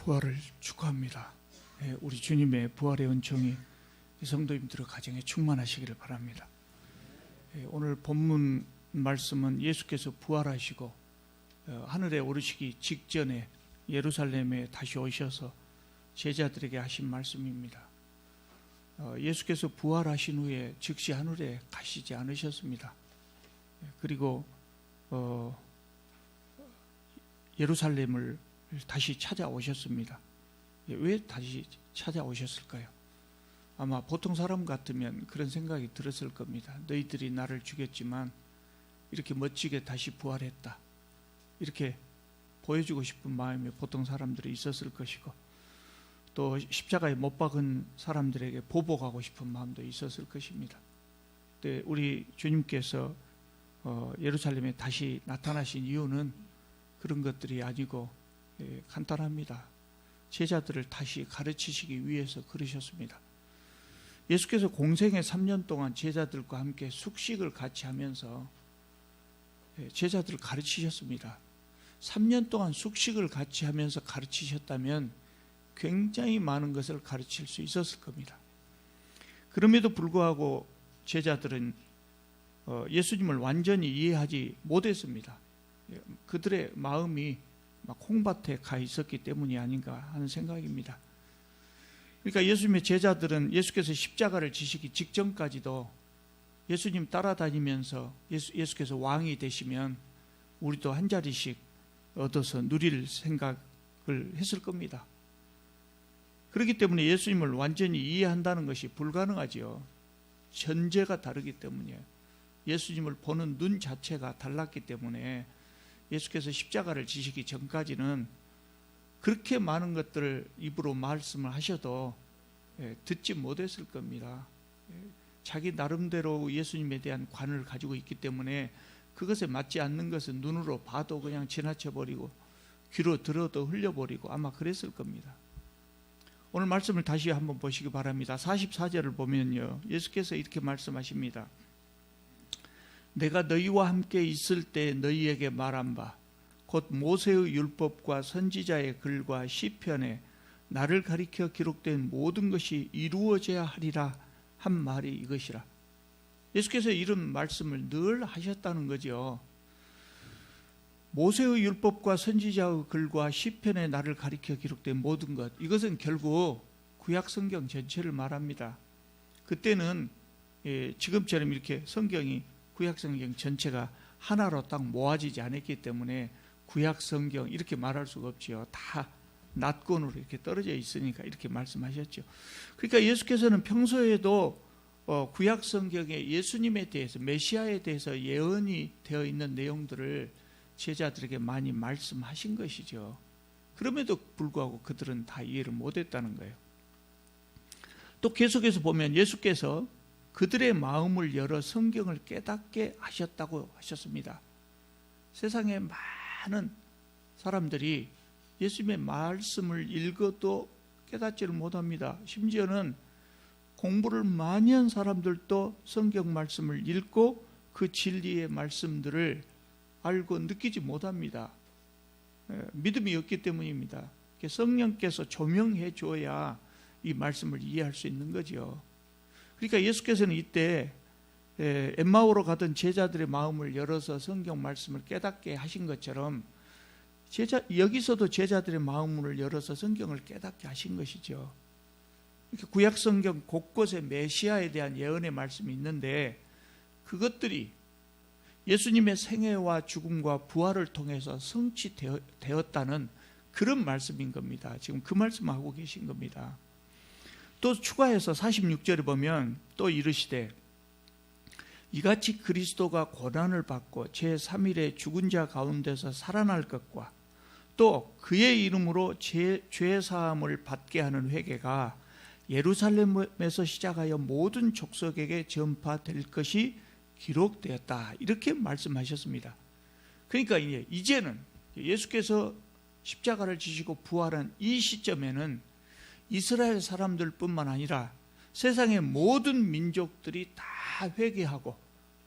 부활을 축하합니다. 우리 주님의 부활의 은총이 성도님들의 가정에 충만하시기를 바랍니다. 오늘 본문 말씀은 예수께서 부활하시고 하늘에 오르시기 직전에 예루살렘에 다시 오셔서 제자들에게 하신 말씀입니다. 예수께서 부활하신 후에 즉시 하늘에 가시지 않으셨습니다. 그리고 예루살렘을 다시 찾아오셨습니다. 왜 다시 찾아오셨을까요? 아마 보통 사람 같으면 그런 생각이 들었을 겁니다. 너희들이 나를 죽였지만 이렇게 멋지게 다시 부활했다, 이렇게 보여주고 싶은 마음이 보통 사람들이 있었을 것이고, 또 십자가에 못 박은 사람들에게 보복하고 싶은 마음도 있었을 것입니다. 근데 우리 주님께서 예루살렘에 다시 나타나신 이유는 그런 것들이 아니고 간단합니다. 제자들을 다시 가르치시기 위해서 그러셨습니다. 예수께서 공생의 3년 동안 제자들과 함께 숙식을 같이 하면서 제자들을 가르치셨습니다. 3년 동안 숙식을 같이 하면서 가르치셨다면 굉장히 많은 것을 가르칠 수 있었을 겁니다. 그럼에도 불구하고 제자들은 예수님을 완전히 이해하지 못했습니다. 그들의 마음이 막 콩밭에 가 있었기 때문이 아닌가 하는 생각입니다. 그러니까 예수님의 제자들은 예수께서 십자가를 지시기 직전까지도 예수님 따라다니면서 예수께서 왕이 되시면 우리도 한 자리씩 얻어서 누릴 생각을 했을 겁니다. 그렇기 때문에 예수님을 완전히 이해한다는 것이 불가능하지요. 전제가 다르기 때문이에요. 예수님을 보는 눈 자체가 달랐기 때문에 예수께서 십자가를 지시기 전까지는 그렇게 많은 것들을 입으로 말씀을 하셔도 듣지 못했을 겁니다. 자기 나름대로 예수님에 대한 관을 가지고 있기 때문에 그것에 맞지 않는 것은 눈으로 봐도 그냥 지나쳐버리고 귀로 들어도 흘려버리고 아마 그랬을 겁니다. 오늘 말씀을 다시 한번 보시기 바랍니다. 44절을 보면요, 예수께서 이렇게 말씀하십니다. 내가 너희와 함께 있을 때 너희에게 말한 바 곧 모세의 율법과 선지자의 글과 시편에 나를 가리켜 기록된 모든 것이 이루어져야 하리라 한 말이 이것이라. 예수께서 이런 말씀을 늘 하셨다는 거죠. 모세의 율법과 선지자의 글과 시편에 나를 가리켜 기록된 모든 것, 이것은 결국 구약 성경 전체를 말합니다. 그때는 지금처럼 이렇게 성경이 구약 성경 전체가 하나로 딱 모아지지 않았기 때문에 구약 성경 이렇게 말할 수가 없지요. 다 낫권으로 이렇게 떨어져 있으니까 이렇게 말씀하셨죠. 그러니까 예수께서는 평소에도 구약 성경에 예수님에 대해서, 메시아에 대해서 예언이 되어 있는 내용들을 제자들에게 많이 말씀하신 것이죠. 그럼에도 불구하고 그들은 다 이해를 못했다는 거예요. 또 계속해서 보면 예수께서 그들의 마음을 열어 성경을 깨닫게 하셨다고 하셨습니다. 세상에 많은 사람들이 예수님의 말씀을 읽어도 깨닫지를 못합니다. 심지어는 공부를 많이 한 사람들도 성경 말씀을 읽고 그 진리의 말씀들을 알고 느끼지 못합니다. 믿음이 없기 때문입니다. 성령께서 조명해 줘야 이 말씀을 이해할 수 있는 거죠. 그러니까 예수께서는 이때 엠마오로 가던 제자들의 마음을 열어서 성경 말씀을 깨닫게 하신 것처럼 여기서도 제자들의 마음을 열어서 성경을 깨닫게 하신 것이죠. 이렇게 구약 성경 곳곳에 메시아에 대한 예언의 말씀이 있는데 그것들이 예수님의 생애와 죽음과 부활을 통해서 성취되었다는 그런 말씀인 겁니다. 지금 그 말씀하고 계신 겁니다. 또 추가해서 46절에 보면 또 이르시되 이같이 그리스도가 고난을 받고 제3일에 죽은 자 가운데서 살아날 것과 또 그의 이름으로 죄사함을 받게 하는 회개가 예루살렘에서 시작하여 모든 족속에게 전파될 것이 기록되었다, 이렇게 말씀하셨습니다. 그러니까 이제는 예수께서 십자가를 지시고 부활한 이 시점에는 이스라엘 사람들뿐만 아니라 세상의 모든 민족들이 다 회개하고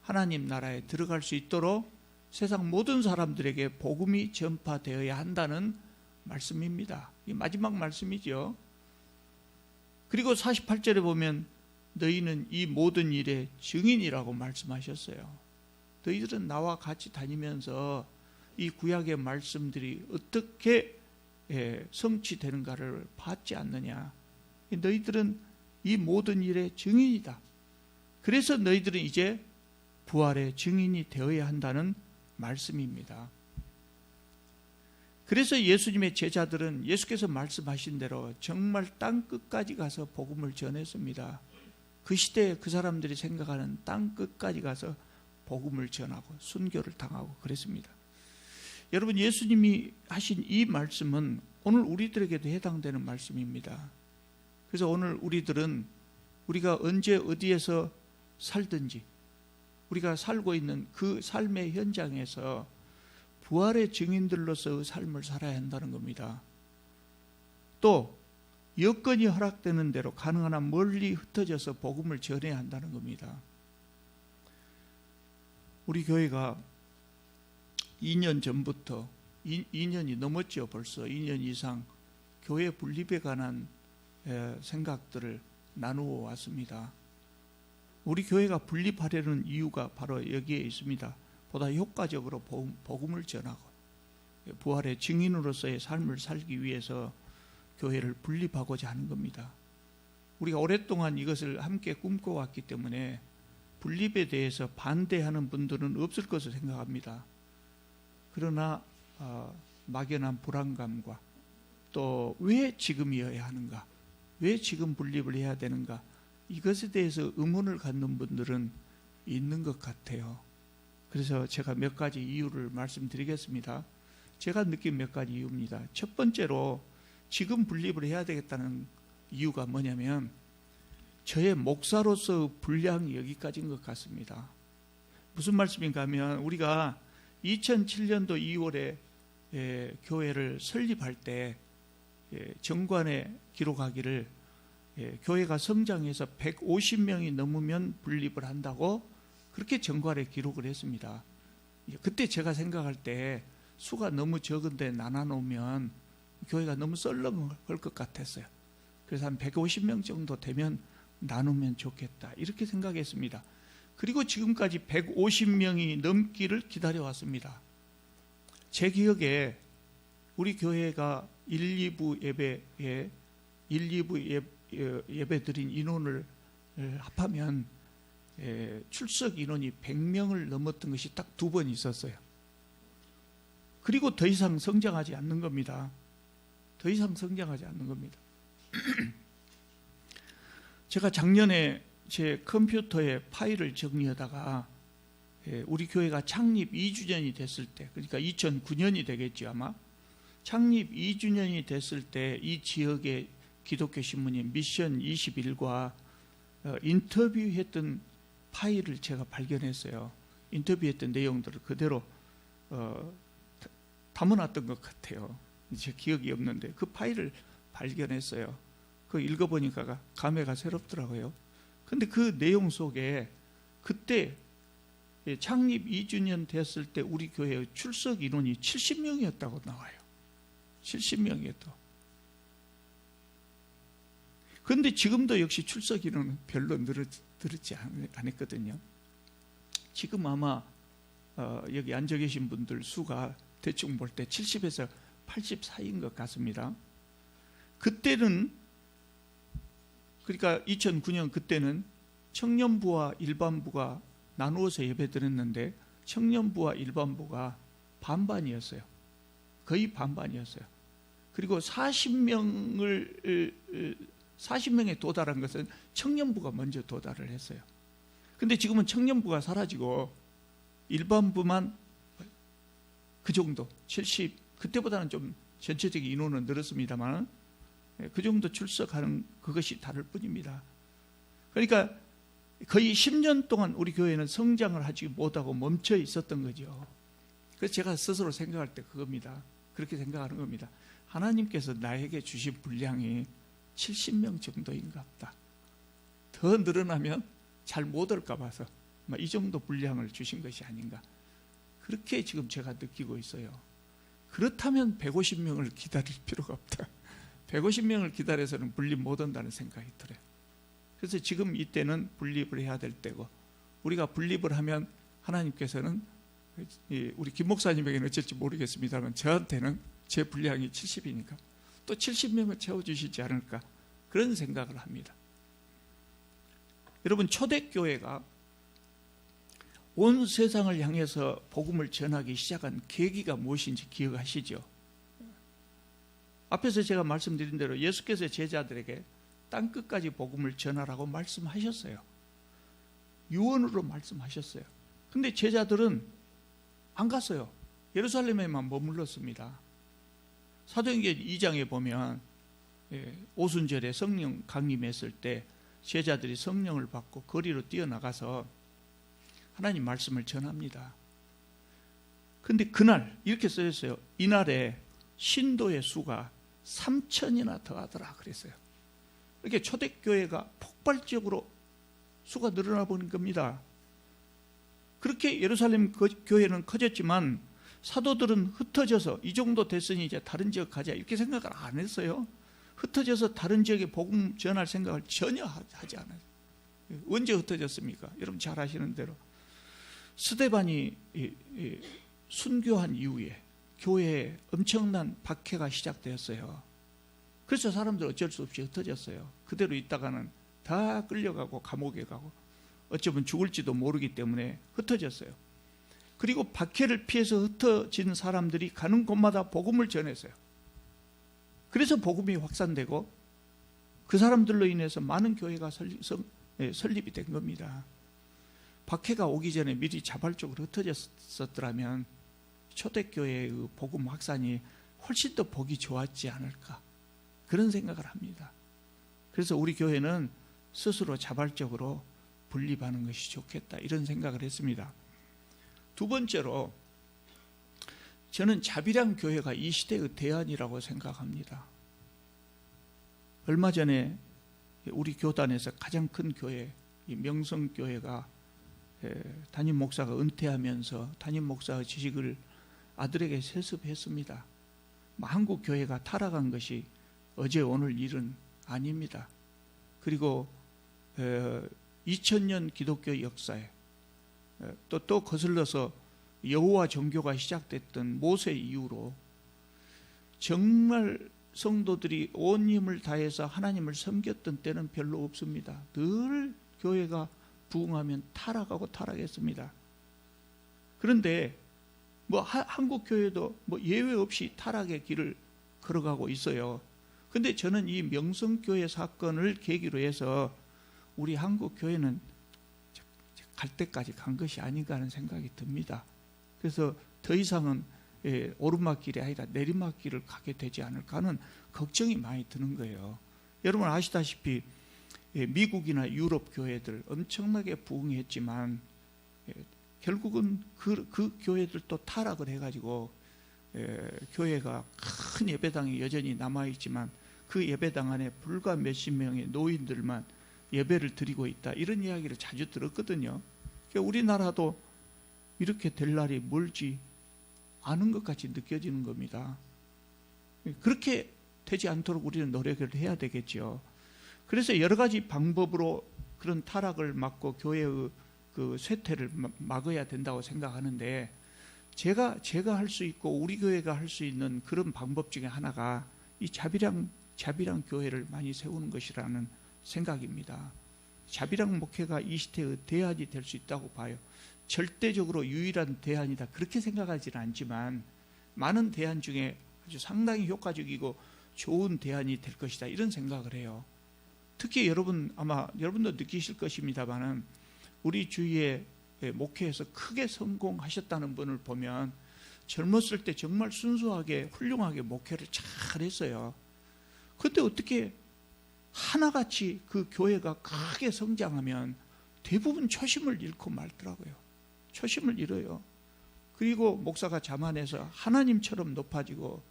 하나님 나라에 들어갈 수 있도록 세상 모든 사람들에게 복음이 전파되어야 한다는 말씀입니다. 이 마지막 말씀이죠. 그리고 48절에 보면 너희는 이 모든 일의 증인이라고 말씀하셨어요. 너희들은 나와 같이 다니면서 이 구약의 말씀들이 어떻게 성취되는가를 봤지 않느냐. 너희들은 이 모든 일의 증인이다. 그래서 너희들은 이제 부활의 증인이 되어야 한다는 말씀입니다. 그래서 예수님의 제자들은 예수께서 말씀하신 대로 정말 땅 끝까지 가서 복음을 전했습니다. 그 시대에 그 사람들이 생각하는 땅 끝까지 가서 복음을 전하고 순교를 당하고 그랬습니다. 여러분, 예수님이 하신 이 말씀은 오늘 우리들에게도 해당되는 말씀입니다. 그래서 오늘 우리가 언제 어디에서 살든지 우리가 살고 있는 그 삶의 현장에서 부활의 증인들로서의 삶을 살아야 한다는 겁니다. 또 여건이 허락되는 대로 가능한 한 멀리 흩어져서 복음을 전해야 한다는 겁니다. 우리 교회가 2년 전부터 2년이 넘었죠. 벌써 2년 이상 교회 분립에 관한 생각들을 나누어 왔습니다. 우리 교회가 분립하려는 이유가 바로 여기에 있습니다. 보다 효과적으로 복음을 전하고 부활의 증인으로서의 삶을 살기 위해서 교회를 분립하고자 하는 겁니다. 우리가 오랫동안 이것을 함께 꿈꿔왔기 때문에 분립에 대해서 반대하는 분들은 없을 것을 생각합니다. 그러나 막연한 불안감과 또 왜 지금이어야 하는가, 왜 지금 분립을 해야 되는가, 이것에 대해서 의문을 갖는 분들은 있는 것 같아요. 그래서 제가 몇 가지 이유를 말씀드리겠습니다. 제가 느낀 몇 가지 이유입니다. 첫 번째로 지금 분립을 해야 되겠다는 이유가 뭐냐면 저의 목사로서 분량이 여기까지인 것 같습니다. 무슨 말씀인가 하면 우리가 2007년도 2월에 교회를 설립할 때 정관에 기록하기를 교회가 성장해서 150명이 넘으면 분립을 한다고 그렇게 정관에 기록을 했습니다. 그때 제가 생각할 때 수가 너무 적은데 나눠놓으면 교회가 너무 썰렁할 것 같았어요. 그래서 한 150명 정도 되면 나누면 좋겠다 이렇게 생각했습니다. 그리고 지금까지 150명이 넘기를 기다려왔습니다. 제 기억에 우리 교회가 1, 2부 예배 드린 인원을 합하면 출석 인원이 100명을 넘었던 것이 딱 2번 있었어요. 그리고 더 이상 성장하지 않는 겁니다. 더 이상 성장하지 않는 겁니다. 제가 작년에 제 컴퓨터에 파일을 정리하다가 우리 교회가 창립 2주년이 됐을 때, 그러니까 2009년이 되겠죠 아마. 창립 2주년이 됐을 때 이 지역의 기독교 신문인 미션 21과 인터뷰했던 파일을 제가 발견했어요. 인터뷰했던 내용들을 그대로 담아놨던 것 같아요. 제 기억이 없는데 그 파일을 발견했어요. 그거 읽어보니까 감회가 새롭더라고요. 근데 그 내용 속에 그때 창립 2주년 됐을 때 우리 교회의 출석 인원이 70명이었다고 나와요. 70명이었다. 그런데 지금도 역시 출석 인원은 별로 늘지 않았거든요. 지금 아마 여기 앉아 계신 분들 수가 대충 볼 때 70에서 80 사이인 것 같습니다. 그때는, 그러니까 2009년 그때는 청년부와 일반부가 나누어서 예배드렸는데 청년부와 일반부가 반반이었어요. 거의 반반이었어요. 그리고 40명에 도달한 것은 청년부가 먼저 도달을 했어요. 근데 지금은 청년부가 사라지고 일반부만 그 정도 70, 그때보다는 좀 전체적인 인원은 늘었습니다만 그 정도 출석하는 그것이 다를 뿐입니다. 그러니까 거의 10년 동안 우리 교회는 성장을 하지 못하고 멈춰 있었던 거죠. 그래서 제가 스스로 생각할 때 그겁니다. 그렇게 생각하는 겁니다. 하나님께서 나에게 주신 분량이 70명 정도인가 보다. 더 늘어나면 잘 못 올까 봐서 이 정도 분량을 주신 것이 아닌가. 그렇게 지금 제가 느끼고 있어요. 그렇다면 150명을 기다릴 필요가 없다. 150명을 기다려서는 분립 못 한다는 생각이 들어요. 그래서 지금 이때는 분립을 해야 될 때고, 우리가 분립을 하면 하나님께서는, 우리 김 목사님에게는 어쩔지 모르겠습니다만 저한테는 제 분량이 70이니까 또 70명을 채워주시지 않을까, 그런 생각을 합니다. 여러분, 초대교회가 온 세상을 향해서 복음을 전하기 시작한 계기가 무엇인지 기억하시죠? 앞에서 제가 말씀드린 대로 예수께서 제자들에게 땅끝까지 복음을 전하라고 말씀하셨어요. 유언으로 말씀하셨어요. 근데 제자들은 안 갔어요. 예루살렘에만 머물렀습니다. 사도행전 2장에 보면 오순절에 성령 강림했을 때 제자들이 성령을 받고 거리로 뛰어나가서 하나님 말씀을 전합니다. 근데 그날 이렇게 써있어요. 이날에 신도의 수가 3,000이나 더하더라 그랬어요. 이렇게 초대교회가 폭발적으로 수가 늘어나 버린 겁니다. 그렇게 예루살렘 교회는 커졌지만 사도들은 흩어져서 이 정도 됐으니 이제 다른 지역 가자 이렇게 생각을 안 했어요. 흩어져서 다른 지역에 복음 전할 생각을 전혀 하지 않아요. 언제 흩어졌습니까? 여러분 잘 아시는 대로 스데반이 순교한 이후에 교회에 엄청난 박해가 시작되었어요. 그래서 사람들 어쩔 수 없이 흩어졌어요. 그대로 있다가는 다 끌려가고 감옥에 가고 어쩌면 죽을지도 모르기 때문에 흩어졌어요. 그리고 박해를 피해서 흩어진 사람들이 가는 곳마다 복음을 전했어요. 그래서 복음이 확산되고 그 사람들로 인해서 많은 교회가 설립이 된 겁니다. 박해가 오기 전에 미리 자발적으로 흩어졌었더라면 초대교회의 그 복음 확산이 훨씬 더 보기 좋았지 않을까, 그런 생각을 합니다. 그래서 우리 교회는 스스로 자발적으로 분립하는 것이 좋겠다, 이런 생각을 했습니다. 두 번째로 저는 자비랑 교회가 이 시대의 대안이라고 생각합니다. 얼마 전에 우리 교단에서 가장 큰 교회, 이 명성교회가 담임 목사가 은퇴하면서 담임 목사의 지식을 아들에게 세습했습니다. 한국 교회가 타락한 것이 어제 오늘 일은 아닙니다. 그리고 2000년 기독교 역사에 또 거슬러서 여호와 종교가 시작됐던 모세 이후로 정말 성도들이 온 힘을 다해서 하나님을 섬겼던 때는 별로 없습니다. 늘 교회가 부흥하면 타락하고 타락했습니다. 그런데 한국 교회도 예외 없이 타락의 길을 걸어가고 있어요. 근데 저는 이 명성교회 사건을 계기로 해서 우리 한국 교회는 갈 때까지 간 것이 아닌가 하는 생각이 듭니다. 그래서 더 이상은 오르막길이 아니라 내리막길을 가게 되지 않을까 하는 걱정이 많이 드는 거예요. 여러분 아시다시피 미국이나 유럽 교회들 엄청나게 부흥했지만 결국은 그 교회들도 타락을 해가지고 교회가 큰 예배당이 여전히 남아있지만 그 예배당 안에 불과 몇십 명의 노인들만 예배를 드리고 있다, 이런 이야기를 자주 들었거든요. 그러니까 우리나라도 이렇게 될 날이 멀지 않은 것 같이 느껴지는 겁니다. 그렇게 되지 않도록 우리는 노력을 해야 되겠죠. 그래서 여러 가지 방법으로 그런 타락을 막고 교회의 그 쇠퇴를 막아야 된다고 생각하는데, 제가 할 수 있고 우리 교회가 할 수 있는 그런 방법 중에 하나가 이 자비랑 교회를 많이 세우는 것이라는 생각입니다. 자비랑 목회가 이 시대의 대안이 될 수 있다고 봐요. 절대적으로 유일한 대안이다 그렇게 생각하지는 않지만 많은 대안 중에 아주 상당히 효과적이고 좋은 대안이 될 것이다, 이런 생각을 해요. 특히 아마 여러분도 느끼실 것입니다만은 우리 주위에 목회에서 크게 성공하셨다는 분을 보면 젊었을 때 정말 순수하게 훌륭하게 목회를 잘 했어요. 그런데 어떻게 하나같이 그 교회가 크게 성장하면 대부분 초심을 잃고 말더라고요. 초심을 잃어요. 그리고 목사가 자만해서 하나님처럼 높아지고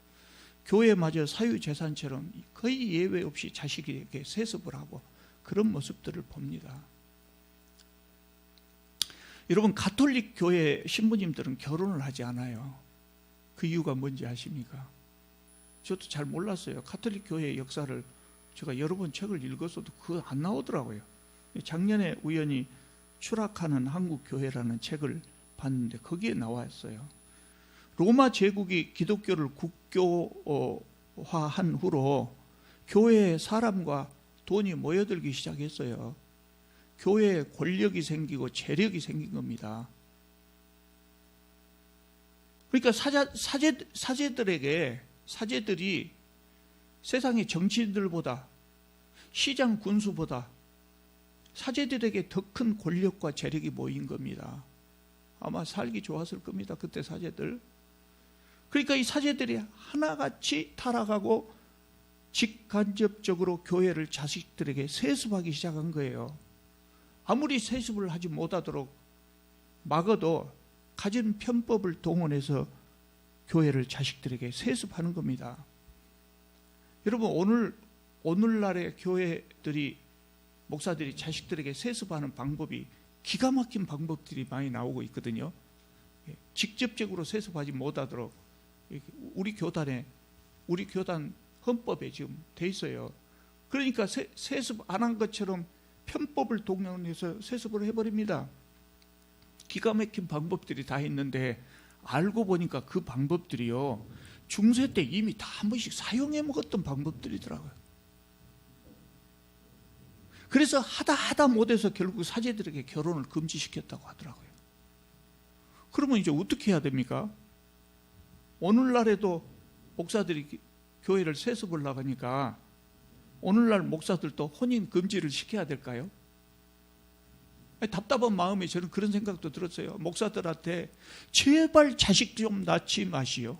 교회마저 사유재산처럼 거의 예외 없이 자식에게 세습을 하고 그런 모습들을 봅니다. 여러분, 가톨릭 교회 신부님들은 결혼을 하지 않아요. 그 이유가 뭔지 아십니까? 저도 잘 몰랐어요. 가톨릭 교회의 역사를 제가 여러 번 책을 읽었어도 그거 안 나오더라고요. 작년에 우연히 추락하는 한국 교회라는 책을 봤는데 거기에 나왔어요. 로마 제국이 기독교를 국교화한 후로 교회에 사람과 돈이 모여들기 시작했어요. 교회에 권력이 생기고 재력이 생긴 겁니다. 그러니까 사제들이 세상의 정치인들보다, 시장 군수보다 사제들에게 더 큰 권력과 재력이 모인 겁니다. 아마 살기 좋았을 겁니다, 그때 사제들. 그러니까 이 사제들이 하나같이 타락하고 직간접적으로 교회를 자식들에게 세습하기 시작한 거예요. 아무리 세습을 하지 못하도록 막아도 가진 편법을 동원해서 교회를 자식들에게 세습하는 겁니다. 여러분, 오늘날의 교회들이, 목사들이 자식들에게 세습하는 방법이 기가 막힌 방법들이 많이 나오고 있거든요. 직접적으로 세습하지 못하도록 우리 교단 헌법에 지금 돼 있어요. 그러니까 세습 안 한 것처럼 편법을 동원해서 세습을 해버립니다. 기가 막힌 방법들이 다 있는데 알고 보니까 그 방법들이요, 중세 때 이미 다 한 번씩 사용해 먹었던 방법들이더라고요. 그래서 하다 못해서 결국 사제들에게 결혼을 금지시켰다고 하더라고요. 그러면 이제 어떻게 해야 됩니까? 오늘날에도 목사들이 교회를 세습을 나가니까 오늘날 목사들도 혼인 금지를 시켜야 될까요? 답답한 마음에 저는 그런 생각도 들었어요. 목사들한테 제발 자식 좀 낳지 마시오.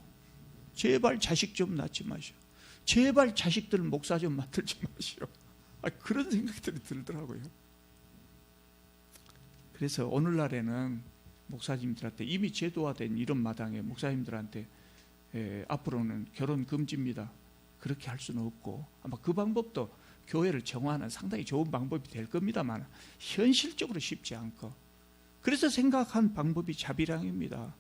제발 자식 좀 낳지 마시오. 제발 자식들 목사 좀 만들지 마시오. 그런 생각들이 들더라고요. 그래서 오늘날에는 목사님들한테, 이미 제도화된 이런 마당에 목사님들한테 앞으로는 결혼 금지입니다, 그렇게 할 수는 없고, 아마 그 방법도 교회를 정화하는 상당히 좋은 방법이 될 겁니다만 현실적으로 쉽지 않고, 그래서 생각한 방법이 자비량입니다.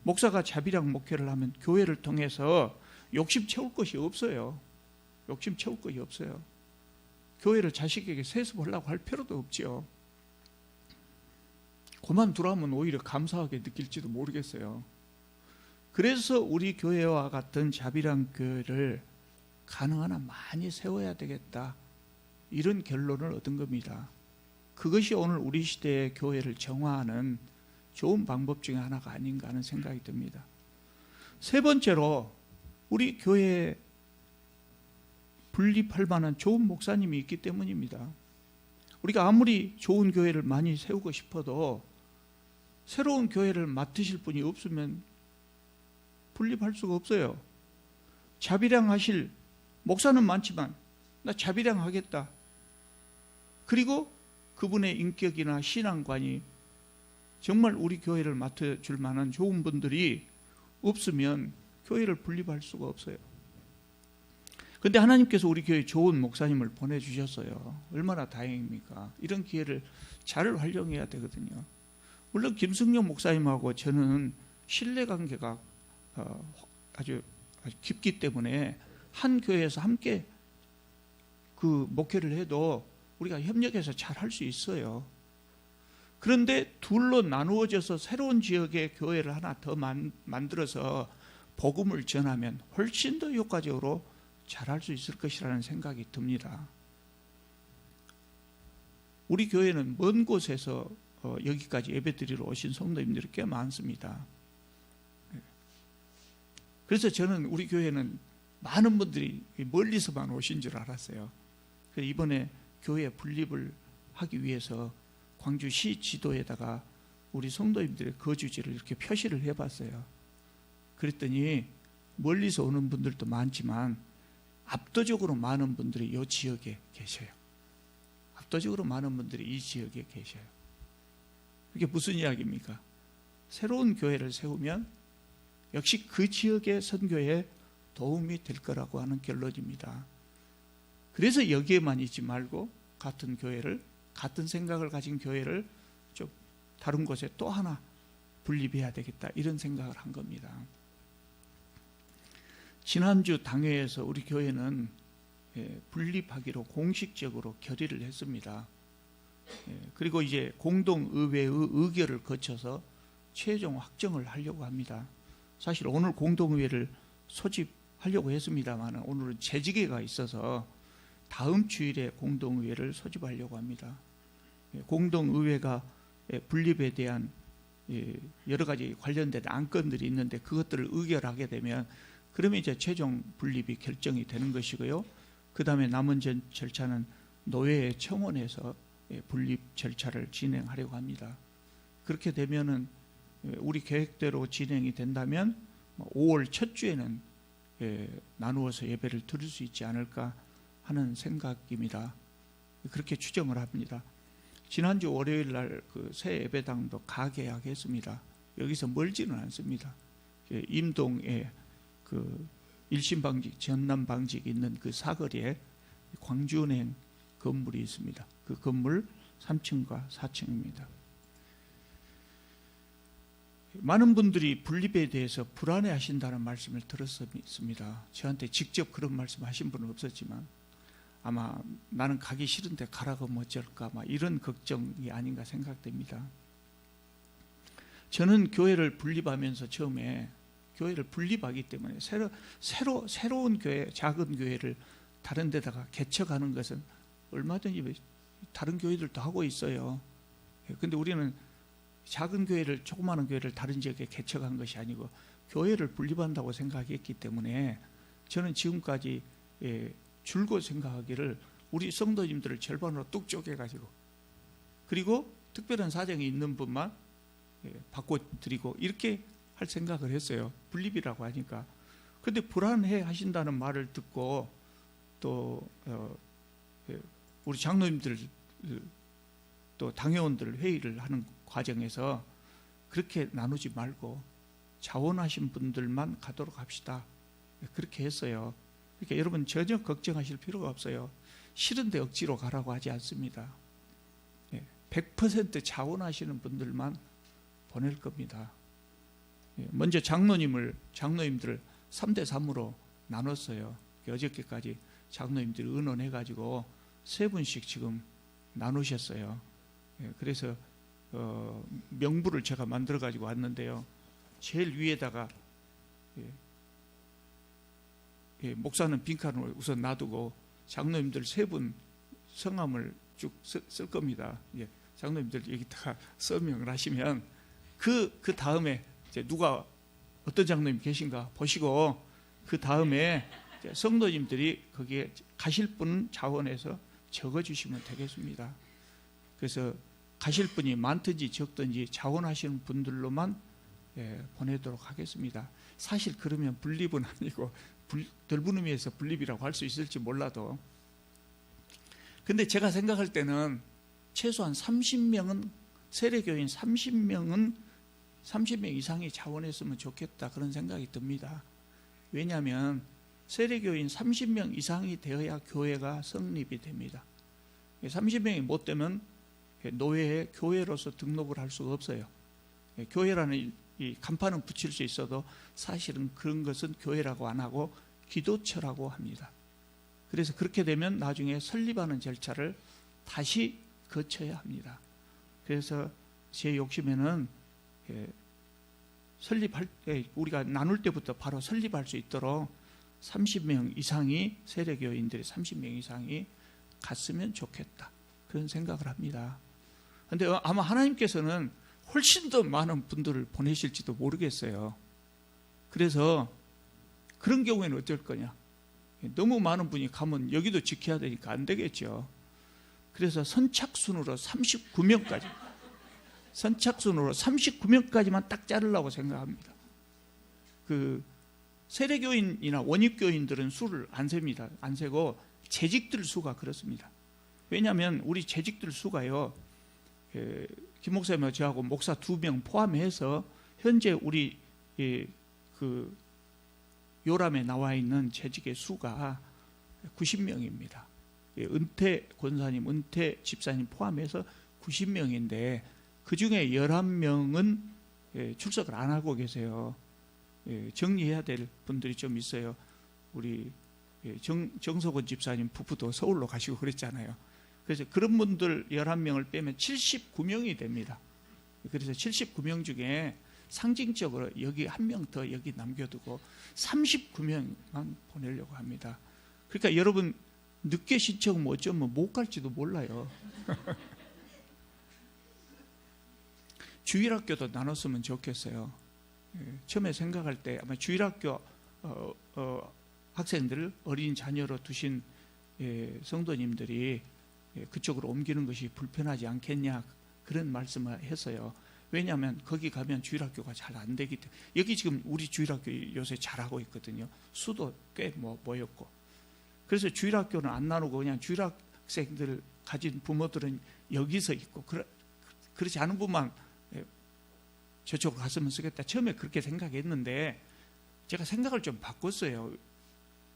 목사가 자비량 목회를 하면 교회를 통해서 욕심 채울 것이 없어요. 욕심 채울 것이 없어요. 교회를 자식에게 세습하려고 할 필요도 없지요. 그만두라면 오히려 감사하게 느낄지도 모르겠어요. 그래서 우리 교회와 같은 자비랑 교회를 가능한 한 많이 세워야 되겠다, 이런 결론을 얻은 겁니다. 그것이 오늘 우리 시대의 교회를 정화하는 좋은 방법 중에 하나가 아닌가 하는 생각이 듭니다. 세 번째로, 우리 교회에 분립할 만한 좋은 목사님이 있기 때문입니다. 우리가 아무리 좋은 교회를 많이 세우고 싶어도 새로운 교회를 맡으실 분이 없으면 분립할 수가 없어요. 자비량 하실 목사는 많지만 나 자비량 하겠다, 그리고 그분의 인격이나 신앙관이 정말 우리 교회를 맡아줄 만한 좋은 분들이 없으면 교회를 분립할 수가 없어요. 그런데 하나님께서 우리 교회에 좋은 목사님을 보내주셨어요. 얼마나 다행입니까? 이런 기회를 잘 활용해야 되거든요. 물론 김승용 목사님하고 저는 신뢰관계가 아주 깊기 때문에 한 교회에서 함께 그 목회를 해도 우리가 협력해서 잘 할 수 있어요. 그런데 둘로 나누어져서 새로운 지역의 교회를 하나 더 만들어서 복음을 전하면 훨씬 더 효과적으로 잘할 수 있을 것이라는 생각이 듭니다. 우리 교회는 먼 곳에서 여기까지 예배드리러 오신 성도님들이 꽤 많습니다. 그래서 저는 우리 교회는 많은 분들이 멀리서만 오신 줄 알았어요. 그래서 이번에 교회 분립을 하기 위해서 광주시 지도에다가 우리 성도님들의 거주지를 이렇게 표시를 해봤어요. 그랬더니 멀리서 오는 분들도 많지만 압도적으로 많은 분들이 이 지역에 계셔요. 압도적으로 많은 분들이 이 지역에 계셔요. 그게 무슨 이야기입니까? 새로운 교회를 세우면 역시 그 지역의 선교에 도움이 될 거라고 하는 결론입니다. 그래서 여기에만 있지 말고 같은 교회를, 같은 생각을 가진 교회를 좀 다른 곳에 또 하나 분립해야 되겠다, 이런 생각을 한 겁니다. 지난주 당회에서 우리 교회는 분립하기로 공식적으로 결의를 했습니다. 그리고 이제 공동의회의 의결을 거쳐서 최종 확정을 하려고 합니다. 사실 오늘 공동의회를 소집하려고 했습니다만 오늘은 재직회가 있어서 다음 주일에 공동의회를 소집하려고 합니다. 공동의회가 분립에 대한 여러 가지 관련된 안건들이 있는데 그것들을 의결하게 되면 그러면 이제 최종 분립이 결정이 되는 것이고요. 그 다음에 남은 절차는 노회의 청원에서 분립 절차를 진행하려고 합니다. 그렇게 되면은 우리 계획대로 진행이 된다면 5월 첫 주에는 나누어서 예배를 드릴 수 있지 않을까 하는 생각입니다. 그렇게 추정을 합니다. 지난주 월요일 날 그 새 예배당도 가계약했습니다. 여기서 멀지는 않습니다. 임동에 그 일신방직, 전남방직 있는 그 사거리에 광주은행 건물이 있습니다. 그 건물 3층과 4층입니다. 많은 분들이 분립에 대해서 불안해하신다는 말씀을 들었습니다. 저한테 직접 그런 말씀하신 분은 없었지만 아마 나는 가기 싫은데 가라고 하면 어쩔까 이런 걱정이 아닌가 생각됩니다. 저는 교회를 분립하면서 처음에 교회를 분립하기 때문에 새로운 교회, 작은 교회를 다른 데다가 개척하는 것은 얼마든지 다른 교회들도 하고 있어요. 그런데 우리는 작은 교회를, 조그마한 교회를 다른 지역에 개척한 것이 아니고 교회를 분립한다고 생각했기 때문에 저는 지금까지 줄곧 생각하기를 우리 성도님들을 절반으로 뚝 쪼개가지고 그리고 특별한 사정이 있는 분만 바꿔드리고 이렇게 할 생각을 했어요. 분립이라고 하니까. 그런데 불안해 하신다는 말을 듣고 또 우리 장로님들 또 당회원들 회의를 하는 과정에서 그렇게 나누지 말고 자원하신 분들만 가도록 합시다. 그렇게 했어요. 그러니까 여러분 전혀 걱정하실 필요가 없어요. 싫은데 억지로 가라고 하지 않습니다. 100% 자원하시는 분들만 보낼 겁니다. 먼저 장로님들 3대 3으로 나눴어요. 어저께까지 장로님들이 의논해가지고 3분씩 지금 나누셨어요. 그래서 명부를 제가 만들어가지고 왔는데요. 제일 위에다가 목사는 빈칸을 우선 놔두고 장로님들 3분 성함을 쭉 쓸 겁니다. 장로님들 여기다가 서명을 하시면 그 다음에 이제 누가 어떤 장로님 계신가 보시고 그 다음에 성도님들이 거기에 가실 분 자원해서 적어주시면 되겠습니다. 그래서 가실 분이 많든지 적든지 자원하시는 분들로만 보내도록 하겠습니다. 사실 그러면 분립은 아니고 덜분 의미에서 분립이라고 할 수 있을지 몰라도 근데 제가 생각할 때는 최소한 30명은 세례교인 30명 이상이 자원했으면 좋겠다 그런 생각이 듭니다. 왜냐하면 세례교인 30명 이상이 되어야 교회가 성립이 됩니다. 30명이 못 되면 노회에 교회로서 등록을 할 수가 없어요. 교회라는 이 간판은 붙일 수 있어도 사실은 그런 것은 교회라고 안 하고 기도처라고 합니다. 그래서 그렇게 되면 나중에 설립하는 절차를 다시 거쳐야 합니다. 그래서 제 욕심에는 설립할 때 우리가 나눌 때부터 바로 설립할 수 있도록 30명 이상이 세례교인들이 30명 이상이 갔으면 좋겠다 그런 생각을 합니다. 그런데 아마 하나님께서는 훨씬 더 많은 분들을 보내실지도 모르겠어요. 그래서 그런 경우에는 어쩔 거냐, 너무 많은 분이 가면 여기도 지켜야 되니까 안 되겠죠. 그래서 선착순으로 39명까지만 딱 자르려고 생각합니다. 그 세례교인이나 원입교인들은 수를 안 셉니다. 안 세고 재직들 수가 그렇습니다. 왜냐하면 우리 재직들 수가요, 김 목사님하고 저하고 목사 2명 포함해서 현재 우리 그 요람에 나와 있는 재직의 수가 90명입니다. 은퇴 권사님, 은퇴 집사님 포함해서 90명인데 그 중에 11명은 출석을 안 하고 계세요. 정리해야 될 분들이 좀 있어요. 우리 정석원 집사님 부부도 서울로 가시고 그랬잖아요. 그래서 그런 분들 11명을 빼면 79명이 됩니다. 그래서 79명 중에 상징적으로 여기 한 명 더 여기 남겨두고 39명만 보내려고 합니다. 그러니까 여러분 늦게 신청하면 어쩌면 못 갈지도 몰라요. 주일학교도 나눴으면 좋겠어요. 처음에 생각할 때 아마 주일학교 학생들을 어린 자녀로 두신 성도님들이 그쪽으로 옮기는 것이 불편하지 않겠냐 그런 말씀을 했어요. 왜냐하면 거기 가면 주일학교가 잘 안 되기 때문에. 여기 지금 우리 주일학교 요새 잘하고 있거든요. 수도 꽤 모였고. 그래서 주일학교는 안 나누고 그냥 주일학생들 가진 부모들은 여기서 있고 그렇지 않은 분만 저쪽으로 갔으면 쓰겠다. 처음에 그렇게 생각했는데 제가 생각을 좀 바꿨어요.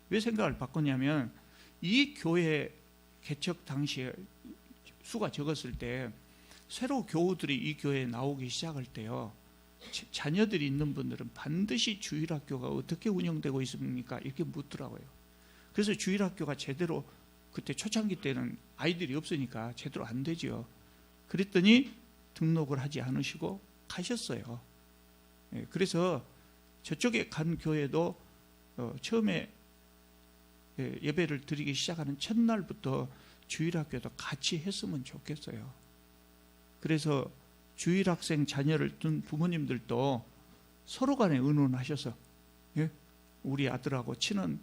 왜 생각을 바꿨냐면 이 교회 개척 당시에 수가 적었을 때 새로 교우들이 이 교회에 나오기 시작할 때요. 자녀들이 있는 분들은 반드시 주일학교가 어떻게 운영되고 있습니까? 이렇게 묻더라고요. 그래서 주일학교가 제대로 그때 초창기 때는 아이들이 없으니까 제대로 안 되죠. 그랬더니 등록을 하지 않으시고 가셨어요. 그래서 저쪽에 간 교회도 처음에 예배를 드리기 시작하는 첫날부터 주일학교도 같이 했으면 좋겠어요. 그래서 주일학생 자녀를 둔 부모님들도 서로 간에 의논하셔서 우리 아들하고 친한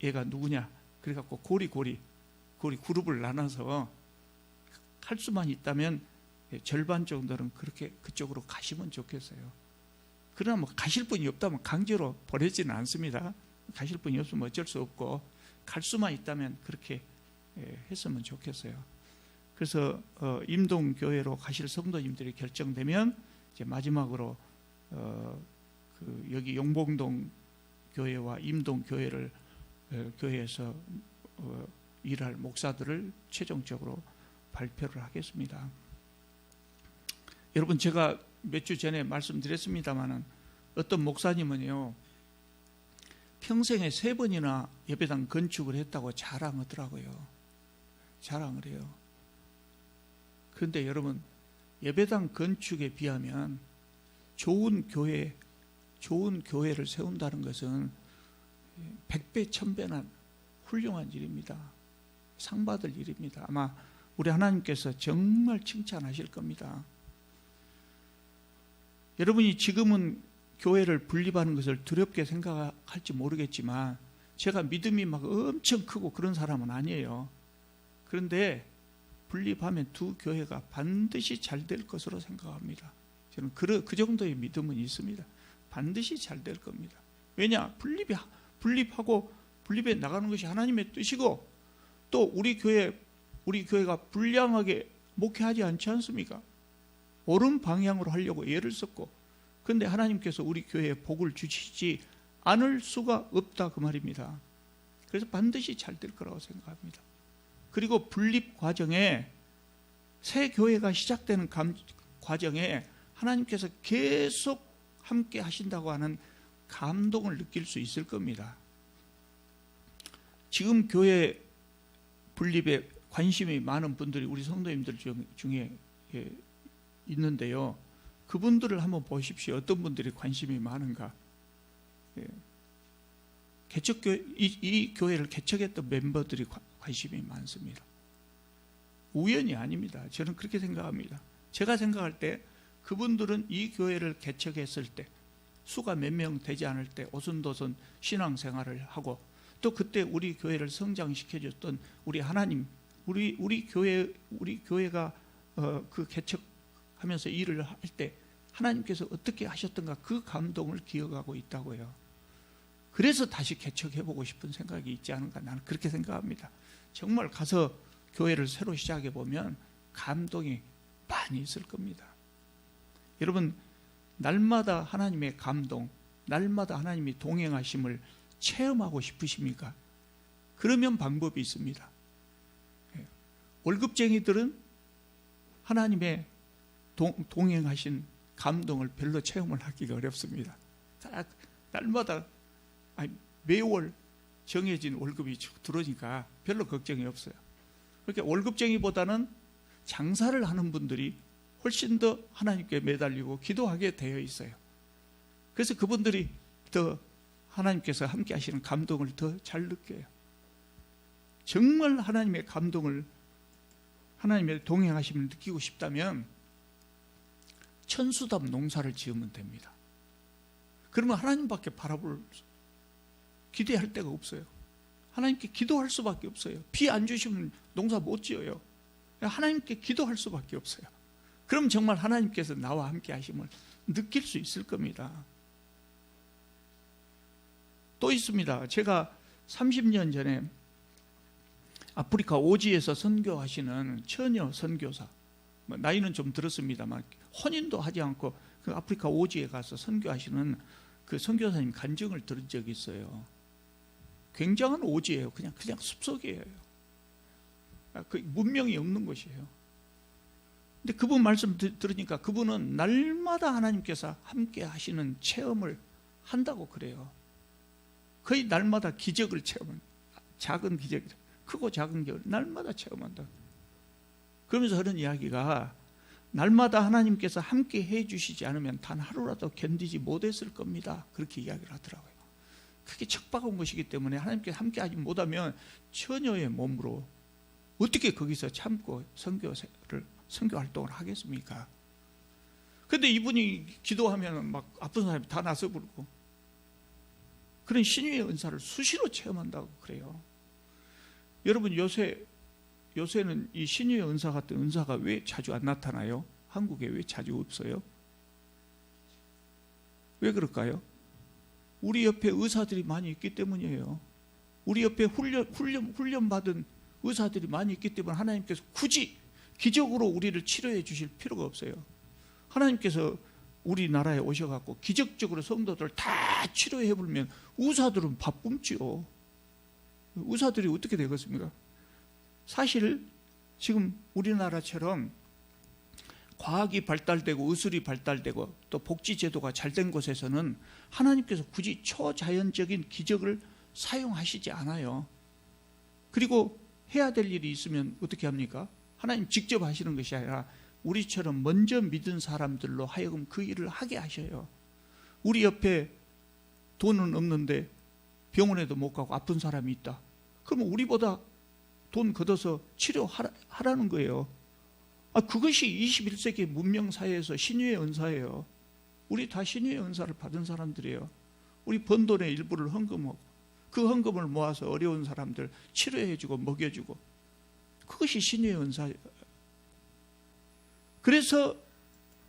얘가 누구냐 그래갖고 고리 그룹을 나눠서 할 수만 있다면 절반 정도는 그렇게 그쪽으로 가시면 좋겠어요. 그러나 뭐 가실 분이 없다면 강제로 보내지는 않습니다. 가실 분이 없으면 어쩔 수 없고 갈 수만 있다면 그렇게 했으면 좋겠어요. 그래서 임동교회로 가실 성도님들이 결정되면 이제 마지막으로 여기 용봉동 교회와 임동 교회를 교회에서 일할 목사들을 최종적으로 발표를 하겠습니다. 여러분 제가 몇 주 전에 말씀드렸습니다마는 어떤 목사님은요 평생에 3번이나 예배당 건축을 했다고 자랑하더라고요. 자랑을 해요. 그런데 여러분 예배당 건축에 비하면 좋은 교회를 세운다는 것은 100배 1000배나 훌륭한 일입니다. 상 받을 일입니다. 아마 우리 하나님께서 정말 칭찬하실 겁니다. 여러분이 지금은 교회를 분립하는 것을 두렵게 생각할지 모르겠지만 제가 믿음이 막 엄청 크고 그런 사람은 아니에요. 그런데 분립하면 두 교회가 반드시 잘 될 것으로 생각합니다. 저는 그 정도의 믿음은 있습니다. 반드시 잘 될 겁니다. 왜냐? 분립하고 분립해 나가는 것이 하나님의 뜻이고 또 우리 교회가 불량하게 목회하지 않지 않습니까? 옳은 방향으로 하려고 애를 썼고 그런데 하나님께서 우리 교회에 복을 주시지 않을 수가 없다 그 말입니다. 그래서 반드시 잘 될 거라고 생각합니다. 그리고 분립 과정에 새 교회가 시작되는 과정에 하나님께서 계속 함께 하신다고 하는 감동을 느낄 수 있을 겁니다. 지금 교회 분립에 관심이 많은 분들이 우리 성도님들 중에 있는데요. 그분들을 한번 보십시오. 어떤 분들이 관심이 많은가. 이 교회를 개척했던 멤버들이 관심이 많습니다. 우연이 아닙니다. 저는 그렇게 생각합니다. 제가 생각할 때 그분들은 이 교회를 개척했을 때 수가 몇 명 되지 않을 때 오순도순 신앙생활을 하고 또 그때 우리 교회를 성장시켜줬던 우리 하나님, 우리 교회가 그 개척하면서 일을 할 때 하나님께서 어떻게 하셨던가 그 감동을 기억하고 있다고요. 그래서 다시 개척해보고 싶은 생각이 있지 않은가 나는 그렇게 생각합니다. 정말 가서 교회를 새로 시작해보면 감동이 많이 있을 겁니다. 여러분 날마다 하나님의 감동, 날마다 하나님이 동행하심을 체험하고 싶으십니까? 그러면 방법이 있습니다. 월급쟁이들은 하나님의 동행하신 감동을 별로 체험을 하기가 어렵습니다. 날마다 매월 정해진 월급이 들어오니까 별로 걱정이 없어요. 그러니까 월급쟁이보다는 장사를 하는 분들이 훨씬 더 하나님께 매달리고 기도하게 되어 있어요. 그래서 그분들이 더 하나님께서 함께 하시는 감동을 더 잘 느껴요. 정말 하나님의 감동을, 하나님의 동행하심을 느끼고 싶다면 천수답 농사를 지으면 됩니다. 그러면 하나님밖에 바라볼, 기대할 데가 없어요. 하나님께 기도할 수밖에 없어요. 비 안 주시면 농사 못 지어요. 하나님께 기도할 수밖에 없어요. 그럼 정말 하나님께서 나와 함께 하심을 느낄 수 있을 겁니다. 또 있습니다. 제가 30년 전에 아프리카 오지에서 선교하시는 처녀 선교사, 나이는 좀 들었습니다만 혼인도 하지 않고 그 아프리카 오지에 가서 선교하시는 그 선교사님 간증을 들은 적이 있어요. 굉장한 오지예요. 그냥 숲속이에요. 그 문명이 없는 곳이에요. 근데 그분 말씀 들으니까 그분은 날마다 하나님께서 함께 하시는 체험을 한다고 그래요. 거의 날마다 기적을 체험한, 작은 기적, 크고 작은 기적을 날마다 체험한다. 그러면서 하는 이야기가 날마다 하나님께서 함께 해주시지 않으면 단 하루라도 견디지 못했을 겁니다. 그렇게 이야기를 하더라고요. 그게 척박한 것이기 때문에 하나님께서 함께 하지 못하면 처녀의 몸으로 어떻게 거기서 참고 선교 활동을 하겠습니까? 그런데 이분이 기도하면 막 아픈 사람이 다 나서 부르고 그런 신유의 은사를 수시로 체험한다고 그래요. 여러분 요새는 이 신유의 은사 같은 은사가 왜 자주 안 나타나요? 한국에 왜 자주 없어요? 왜 그럴까요? 우리 옆에 의사들이 많이 있기 때문이에요. 우리 옆에 훈련받은 의사들이 많이 있기 때문에 하나님께서 굳이 기적으로 우리를 치료해 주실 필요가 없어요. 하나님께서 우리나라에 오셔갖고 기적적으로 성도들 다 치료해 버리면 의사들은 밥 굶지요. 의사들이 어떻게 되겠습니까? 사실 지금 우리나라처럼 과학이 발달되고 의술이 발달되고 또 복지제도가 잘 된 곳에서는 하나님께서 굳이 초자연적인 기적을 사용하시지 않아요. 그리고 해야 될 일이 있으면 어떻게 합니까? 하나님 직접 하시는 것이 아니라 우리처럼 먼저 믿은 사람들로 하여금 그 일을 하게 하셔요. 우리 옆에 돈은 없는데 병원에도 못 가고 아픈 사람이 있다. 그러면 우리보다 돈 걷어서 치료하라는 거예요. 그것이 21세기 문명사회에서 신유의 은사예요. 우리 다 신유의 은사를 받은 사람들이에요. 우리 번 돈의 일부를 헌금하고 그 헌금을 모아서 어려운 사람들 치료해주고 먹여주고 그것이 신유의 은사예요. 그래서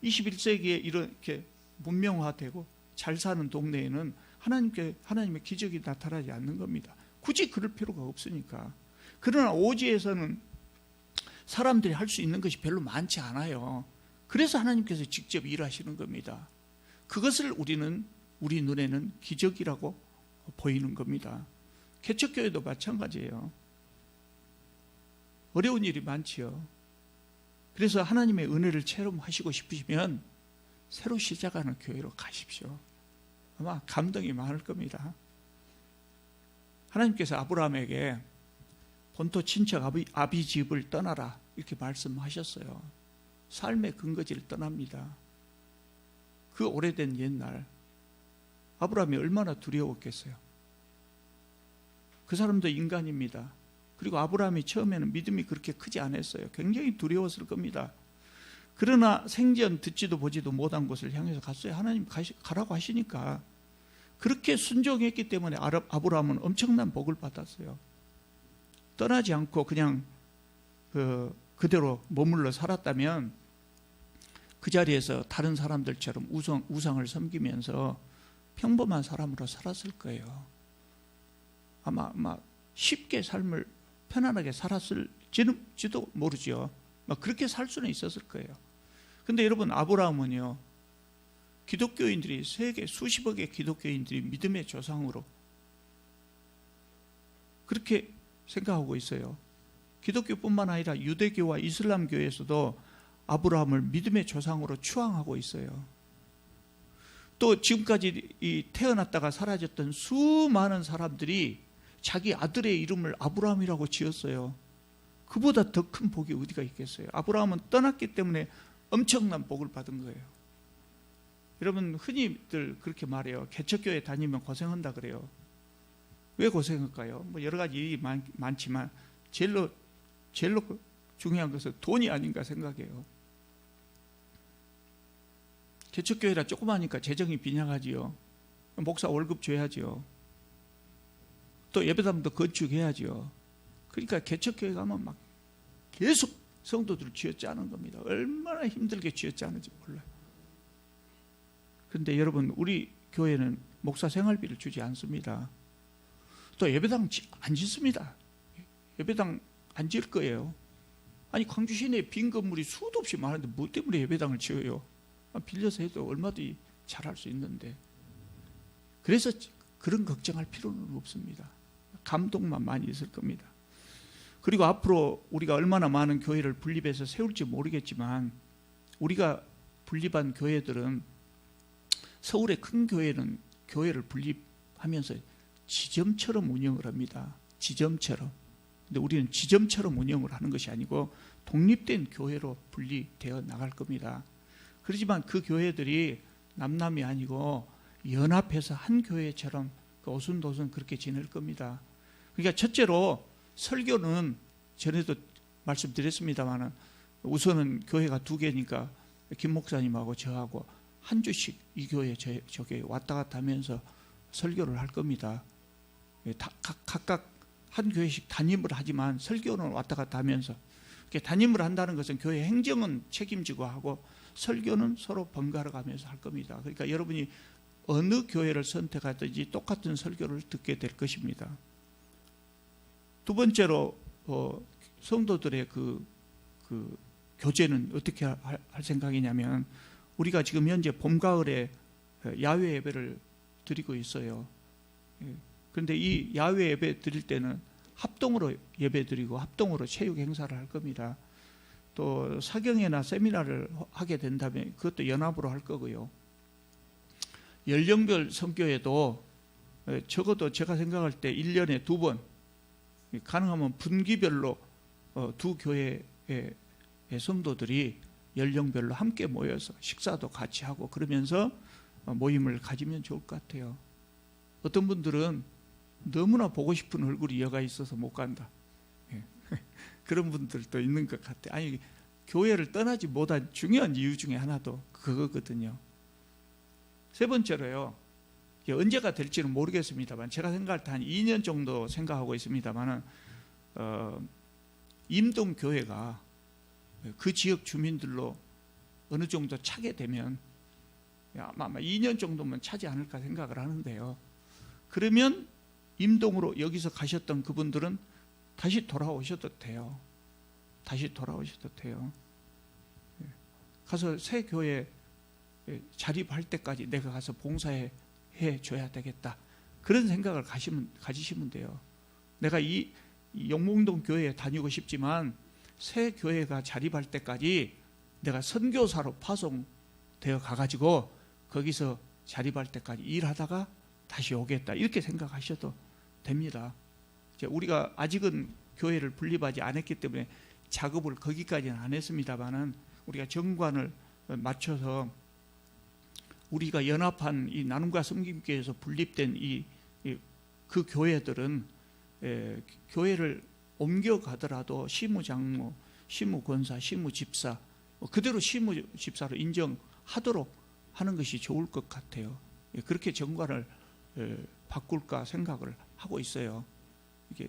21세기에 이렇게 문명화되고 잘 사는 동네에는 하나님의 기적이 나타나지 않는 겁니다. 굳이 그럴 필요가 없으니까. 그러나 오지에서는 사람들이 할 수 있는 것이 별로 많지 않아요. 그래서 하나님께서 직접 일하시는 겁니다. 그것을 우리 눈에는 기적이라고 보이는 겁니다. 개척교회도 마찬가지예요. 어려운 일이 많지요. 그래서 하나님의 은혜를 체험하시고 싶으시면 새로 시작하는 교회로 가십시오. 아마 감동이 많을 겁니다. 하나님께서 아브라함에게 본토 친척 아비 집을 떠나라 이렇게 말씀하셨어요. 삶의 근거지를 떠납니다. 그 오래된 옛날 아브라함이 얼마나 두려웠겠어요. 그 사람도 인간입니다. 그리고 아브라함이 처음에는 믿음이 그렇게 크지 않았어요. 굉장히 두려웠을 겁니다. 그러나 생전 듣지도 보지도 못한 곳을 향해서 갔어요. 하나님 가라고 하시니까. 그렇게 순종했기 때문에 아브라함은 엄청난 복을 받았어요. 떠나지 않고 그냥 그대로 머물러 살았다면 그 자리에서 다른 사람들처럼 우상을 섬기면서 평범한 사람으로 살았을 거예요. 아마 쉽게 삶을 편안하게 살았을지도 모르죠. 그렇게 살 수는 있었을 거예요. 근데 여러분, 아브라함은요, 기독교인들이 세계 수십억의 기독교인들이 믿음의 조상으로 그렇게 생각하고 있어요. 기독교뿐만 아니라 유대교와 이슬람교에서도 아브라함을 믿음의 조상으로 추앙하고 있어요. 또 지금까지 태어났다가 사라졌던 수많은 사람들이 자기 아들의 이름을 아브라함이라고 지었어요. 그보다 더 큰 복이 어디가 있겠어요? 아브라함은 떠났기 때문에 엄청난 복을 받은 거예요. 여러분, 흔히들 그렇게 말해요. 개척교회 다니면 고생한다 그래요. 왜 고생할까요? 뭐 여러 가지 일이 많지만 제일로 중요한 것은 돈이 아닌가 생각해요. 개척교회라 조그마하니까 재정이 빈약하지요. 목사 월급 줘야지요. 또 예배당도 건축해야지요. 그러니까 개척교회 가면 막 계속 성도들을 쥐어짜는 겁니다. 얼마나 힘들게 쥐어짜는지 몰라요. 그런데 여러분, 우리 교회는 목사 생활비를 주지 않습니다. 또 예배당 안 짓습니다. 예배당 안 지을 거예요. 아니, 광주 시내에 빈 건물이 수도 없이 많은데 뭐 때문에 예배당을 지어요? 빌려서 해도 얼마든지 잘할 수 있는데. 그래서 그런 걱정할 필요는 없습니다. 감동만 많이 있을 겁니다. 그리고 앞으로 우리가 얼마나 많은 교회를 분립해서 세울지 모르겠지만, 우리가 분립한 교회들은, 서울의 큰 교회는 교회를 분립하면서 지점처럼 운영을 합니다. 지점처럼. 근데 우리는 지점처럼 운영을 하는 것이 아니고 독립된 교회로 분리되어 나갈 겁니다. 그렇지만 그 교회들이 남남이 아니고 연합해서 한 교회처럼 오순도순 그렇게 지낼 겁니다. 그러니까 첫째로 설교는 전에도 말씀드렸습니다만, 우선은 교회가 2개니까 김 목사님하고 저하고 한 주씩 이 교회 저 교회 왔다 갔다 하면서 설교를 할 겁니다. 각각 한 교회씩 담임을 하지만 설교는 왔다 갔다 하면서, 담임을 한다는 것은 교회 행정은 책임지고 하고 설교는 서로 번갈아 가면서 할 겁니다. 그러니까 여러분이 어느 교회를 선택하든지 똑같은 설교를 듣게 될 것입니다. 두 번째로 성도들의 그 교제는 어떻게 할 생각이냐면, 우리가 지금 현재 봄, 가을에 야외 예배를 드리고 있어요. 그런데 이 야외 예배 드릴 때는 합동으로 예배 드리고 합동으로 체육 행사를 할 겁니다. 또 사경회나 세미나를 하게 된다면 그것도 연합으로 할 거고요. 연령별 선교회도 적어도 제가 생각할 때 1년에 2번, 가능하면 분기별로 2교회의 성도들이 연령별로 함께 모여서 식사도 같이 하고 그러면서 모임을 가지면 좋을 것 같아요. 어떤 분들은 너무나 보고 싶은 얼굴이 여가 있어서 못 간다. 그런 분들도 있는 것 같아요. 아니, 교회를 떠나지 못한 중요한 이유 중에 하나도 그거거든요. 세 번째로요, 언제가 될지는 모르겠습니다만, 제가 생각할 때 한 2년 정도 생각하고 있습니다만, 임동교회가 그 지역 주민들로 어느 정도 차게 되면 아마 2년 정도면 차지 않을까 생각을 하는데요. 그러면 임동으로 여기서 가셨던 그분들은 다시 돌아오셔도 돼요. 다시 돌아오셔도 돼요. 가서 새 교회 자립할 때까지 내가 가서 봉사해 줘야 되겠다. 그런 생각을 가지시면 돼요. 내가 이 영몽동 교회에 다니고 싶지만 새 교회가 자립할 때까지 내가 선교사로 파송되어 가가지고 거기서 자립할 때까지 일하다가 다시 오겠다. 이렇게 생각하셔도 됩니다. 우리가 아직은 교회를 분립하지 않았기 때문에 작업을 거기까지는 안 했습니다만은, 우리가 정관을 맞춰서 우리가 연합한 이 나눔과 섬김교회에서 분립된 그 교회들은 교회를 옮겨가더라도 시무장로, 시무권사, 시무집사 그대로 시무집사로 인정하도록 하는 것이 좋을 것 같아요. 그렇게 정관을 바꿀까 생각을 하고 있어요. 이게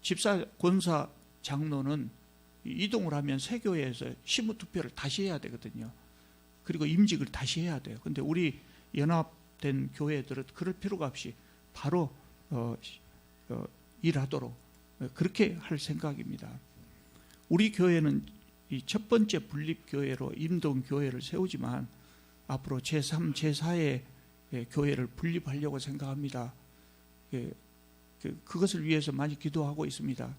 집사, 권사, 장로는 이동을 하면 새 교회에서 시무투표를 다시 해야 되거든요. 그리고 임직을 다시 해야 돼요. 근데 우리 연합된 교회들은 그럴 필요가 없이 바로 일하도록 그렇게 할 생각입니다. 우리 교회는 이 첫 번째 분립교회로 임동교회를 세우지만 앞으로 제3, 제4의 교회를 분립하려고 생각합니다. 그것을 위해서 많이 기도하고 있습니다.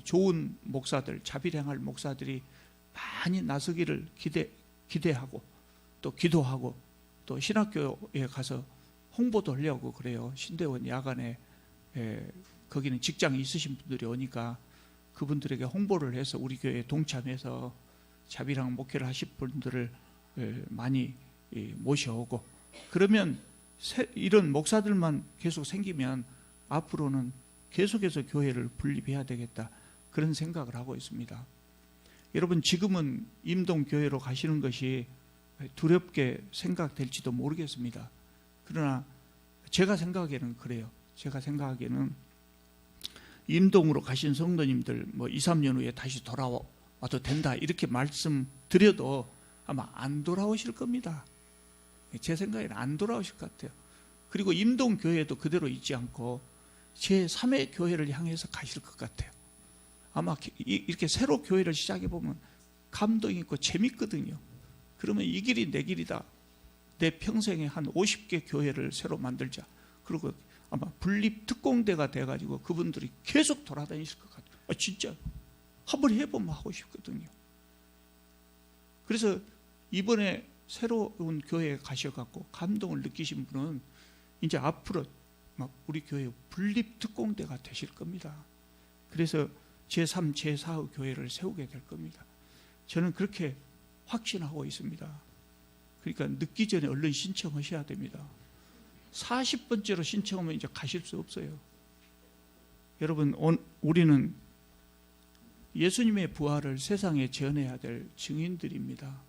좋은 목사들, 자비량할 목사들이 많이 나서기를 기대하고, 또 기도하고 또 신학교에 가서 홍보도 하려고 그래요. 신대원 야간에 거기는 직장이 있으신 분들이 오니까 그분들에게 홍보를 해서 우리 교회에 동참해서 자비랑 목회를 하실 분들을 많이 모셔오고, 그러면 이런 목사들만 계속 생기면 앞으로는 계속해서 교회를 분립해야 되겠다, 그런 생각을 하고 있습니다. 여러분, 지금은 임동교회로 가시는 것이 두렵게 생각될지도 모르겠습니다. 그러나 제가 생각하기에는 그래요. 제가 생각하기에는 임동으로 가신 성도님들 2, 3년 후에 다시 돌아와도 된다 이렇게 말씀드려도 아마 안 돌아오실 겁니다. 제 생각에는 안 돌아오실 것 같아요. 그리고 임동교회도 그대로 있지 않고 제3의 교회를 향해서 가실 것 같아요. 아마 이렇게 새로 교회를 시작해보면 감동 있고 재밌거든요. 그러면 이 길이 내 길이다. 내 평생에 한 50개 교회를 새로 만들자. 그리고 아마 분립 특공대가 돼가지고 그분들이 계속 돌아다니실 것 같아요. 진짜 한번 해보면 하고 싶거든요. 그래서 이번에 새로운 교회에 가셔갖고 감동을 느끼신 분은 이제 앞으로 막 우리 교회 분립 특공대가 되실 겁니다. 그래서 제3, 제4의 교회를 세우게 될 겁니다. 저는 그렇게 확신하고 있습니다. 그러니까 늦기 전에 얼른 신청하셔야 됩니다. 40번째로 신청하면 이제 가실 수 없어요. 여러분, 우리는 예수님의 부활을 세상에 전해야 될 증인들입니다.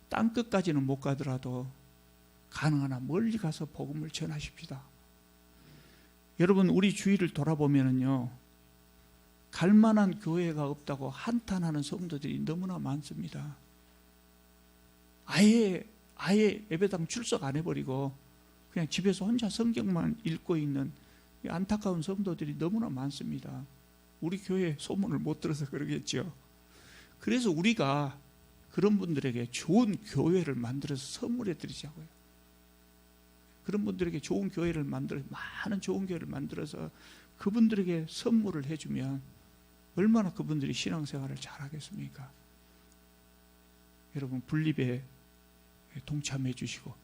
땅끝까지는 못 가더라도 가능하나 멀리 가서 복음을 전하십시다. 여러분, 우리 주위를 돌아보면요, 갈 만한 교회가 없다고 한탄하는 성도들이 너무나 많습니다. 아예 예배당 출석 안 해버리고 그냥 집에서 혼자 성경만 읽고 있는 안타까운 성도들이 너무나 많습니다. 우리 교회 소문을 못 들어서 그러겠죠. 그래서 우리가 그런 분들에게 좋은 교회를 만들어서 선물해 드리자고요. 그런 분들에게 좋은 교회를 많은 좋은 교회를 만들어서 그분들에게 선물을 해주면 얼마나 그분들이 신앙생활을 잘하겠습니까? 여러분, 분립에 동참해 주시고,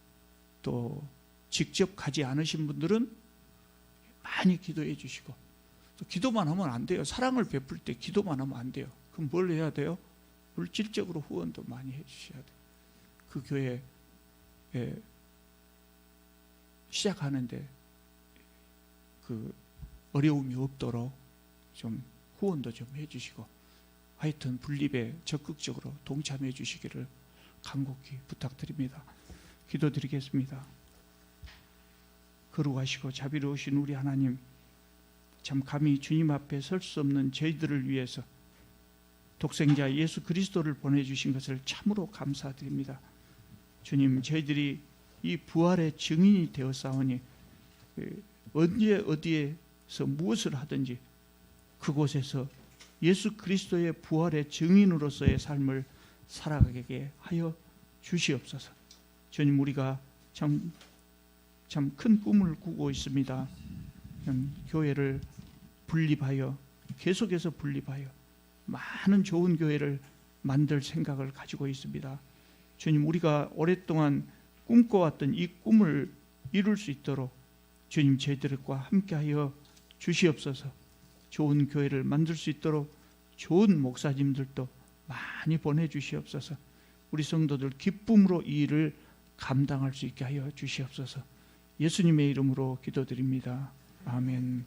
또 직접 가지 않으신 분들은 많이 기도해 주시고, 또 기도만 하면 안 돼요. 사랑을 베풀 때 기도만 하면 안 돼요. 그럼 뭘 해야 돼요? 물질적으로 후원도 많이 해 주셔야 돼요. 그 교회 시작하는데 그 어려움이 없도록 좀 후원도 좀 해주시고, 하여튼 분립에 적극적으로 동참해 주시기를 간곡히 부탁드립니다. 기도드리겠습니다. 거룩하시고 자비로우신 우리 하나님, 참 감히 주님 앞에 설 수 없는 저희들을 위해서 독생자 예수 그리스도를 보내주신 것을 참으로 감사드립니다. 주님, 저희들이 이 부활의 증인이 되었사오니 언제 어디에서 무엇을 하든지 그곳에서 예수 그리스도의 부활의 증인으로서의 삶을 살아가게 하여 주시옵소서. 주님, 우리가 참 큰 꿈을 꾸고 있습니다. 교회를 분립하여, 계속해서 분립하여 많은 좋은 교회를 만들 생각을 가지고 있습니다. 주님, 우리가 오랫동안 꿈꿔왔던 이 꿈을 이룰 수 있도록 주님, 저희들과 함께하여 주시옵소서. 좋은 교회를 만들 수 있도록 좋은 목사님들도 많이 보내주시옵소서. 우리 성도들 기쁨으로 이 일을 감당할 수 있게 하여 주시옵소서. 예수님의 이름으로 기도드립니다. 아멘.